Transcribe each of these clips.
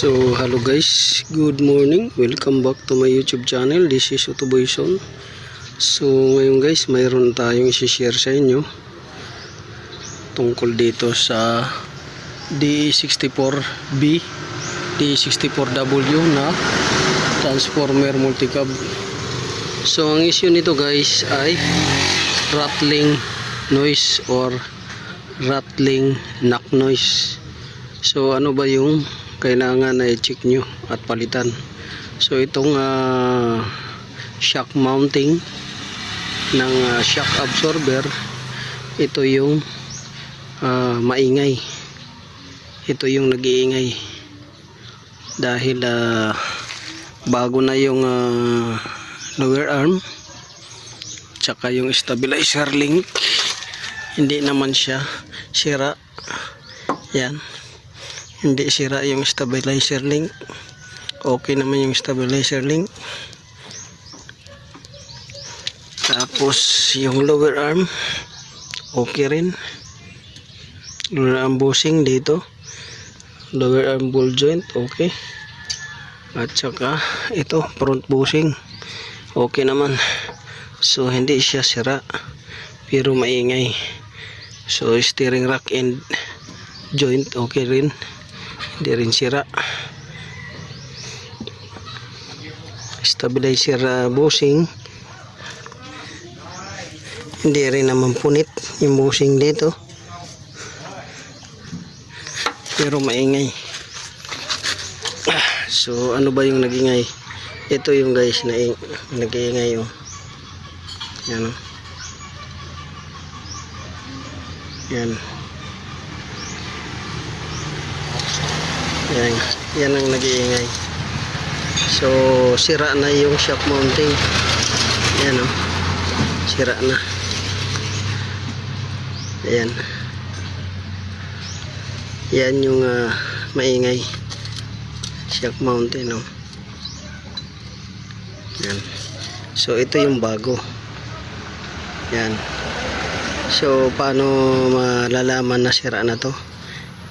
So hello guys, good morning, welcome back to my YouTube channel. This is Otoboyson. So ngayon guys, mayroon tayong i-share sa inyo tungkol dito sa DE64B DE64W na transformer multicab. So ang issue nito guys ay rattling noise or rattling knock noise. So ano ba yung kailangan na i-check nyo at palitan? So itong shock mounting ng shock absorber, ito yung maingay, ito yung nag-iingay dahil bago na yung lower arm tsaka yung stabilizer link, hindi naman siya sira. Yan, hindi sira yung stabilizer link, okay naman yung stabilizer link. Tapos yung lower arm okay rin, lower arm bushing dito, lower arm ball joint okay, at saka ito front bushing okay naman. So hindi siya sira pero maingay. So steering rack and joint okay rin, hindi rin sira. Stabilizer bushing hindi rin naman punit yung bushing dito pero maingay. So ano ba yung nagingay? Ito yung guys na nag-iingay oh. Yan oh. Yan. Yan ang nag-iingay. So sira na yung shock mounting. Yan oh. Sira na. Ayan. Yan yung maingay. Shock mounting oh. Yan. So ito yung bago. Yan. So paano malalaman na sira na to?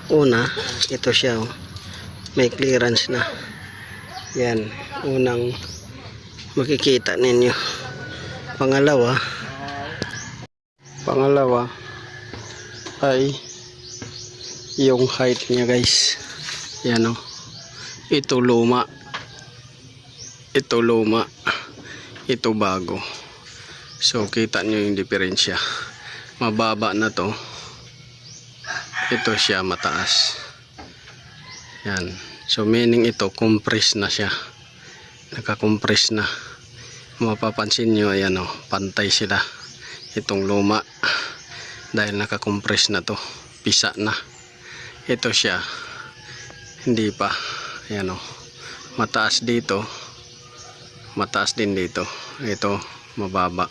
Una, ito siya oh. May clearance na. Yan, unang makikita ninyo. Pangalawa ay yung height niya guys. Yan oh. Ito luma, ito bago. So kita nyo yung diferensya. Mababa na to, ito siya mataas. Yan. So meaning ito compress na siya, naka-compress na. Mapapansin nyo ayan o, pantay sila. Itong luma dahil naka-compress na to, pisa na. Ito siya hindi pa. Ayan o, mataas dito, mataas din dito. Ito mababa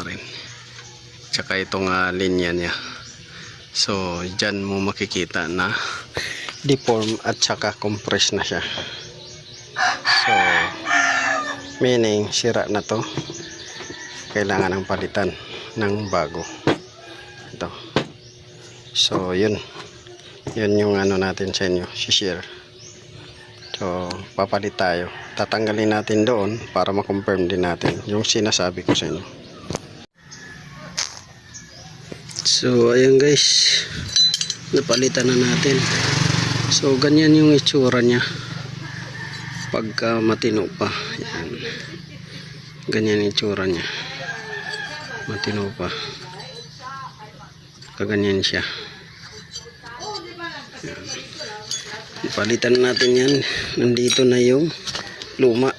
rin. Tsaka itong linya niya. So dyan mo makikita na deform at saka compress na siya. So meaning sira na to, kailangan ng palitan ng bago ito. So yun yung ano natin sa inyo, share. So papalit tayo, tatanggalin natin doon para ma-confirm din natin yung sinasabi ko sa inyo. So ayan guys, napalitan na natin. So ganyan yung itsura niya pagka matino pa. Yan. Ganyan yung itsura niya, matino pa, kaganyan siya. Yan. Palitan natin yan. Nandito na yung luma.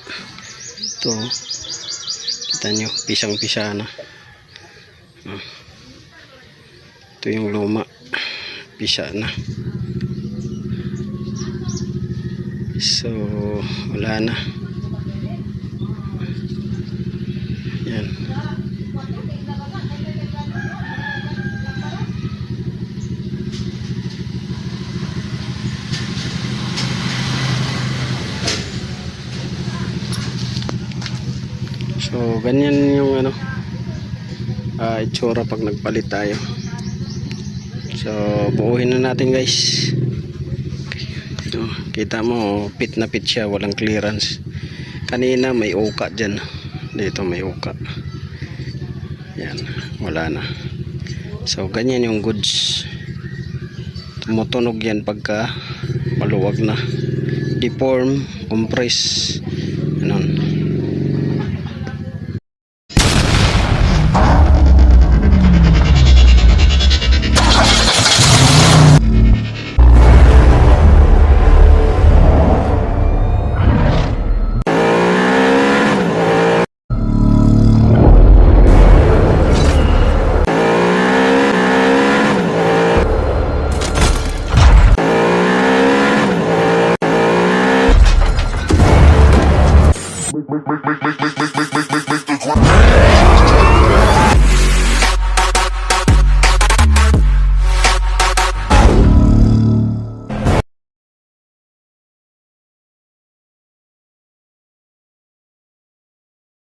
Ito kita nyo, pisang-pisa na. Ito yung luma, pisa na. So wala na. Yan. So ganyan yung ano itsura pag nagpalit tayo. So buuhin na natin guys. Okay. Oh, kita mo, pit na pit siya, walang clearance. Kanina may uka dyan. Dito may uka. Yan, wala na. So, ganyan yung goods. Tumutunog yan pagka maluwag na. Deform, compress, ganun. Make